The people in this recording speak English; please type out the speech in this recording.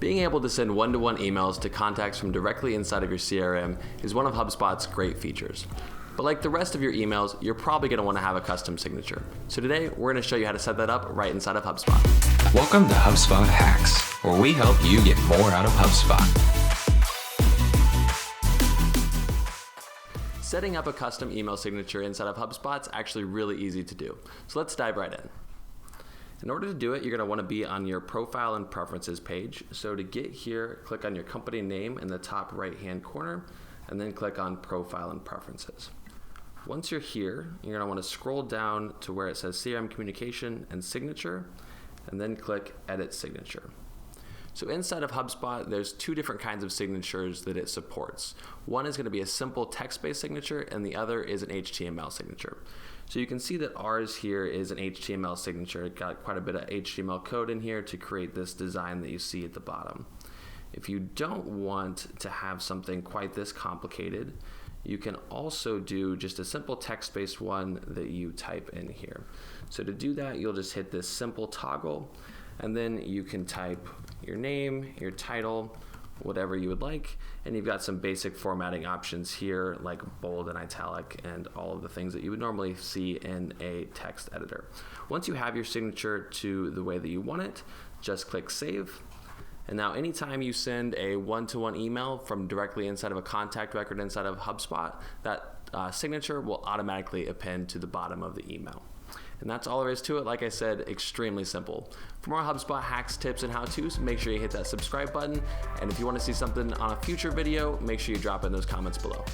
Being able to send one-to-one emails to contacts from directly inside of your CRM is one of HubSpot's great features. But like the rest of your emails, you're probably going to want to have a custom signature. So today, we're going to show you how to set that up right inside of HubSpot. Welcome to HubSpot Hacks, where we help you get more out of HubSpot. Setting up a custom email signature inside of HubSpot is actually really easy to do. So let's dive right in. In order to do it, you're going to want to be on your profile and preferences page. So to get here, click on your company name in the top right-hand corner, and then click on profile and preferences. Once you're here, you're going to want to scroll down to where it says CRM communication and signature, and then click edit signature. So inside of HubSpot, there's two different kinds of signatures that it supports. One is going to be a simple text-based signature, and the other is an HTML signature. So you can see that ours here is an HTML signature. It got quite a bit of HTML code in here to create this design that you see at the bottom. If you don't want to have something quite this complicated, you can also do just a simple text-based one that you type in here. So to do that, you'll just hit this simple toggle, and then you can type your name, your title, whatever you would like, and you've got some basic formatting options here like bold and italic and all of the things that you would normally see in a text editor. Once you have your signature to the way that you want it, just click save. And now anytime you send a one-to-one email from directly inside of a contact record inside of HubSpot, that signature will automatically append to the bottom of the email. And that's all there is to it. Like I said, extremely simple. For more HubSpot hacks, tips, and how-tos, make sure you hit that subscribe button. And if you want to see something on a future video, make sure you drop in those comments below.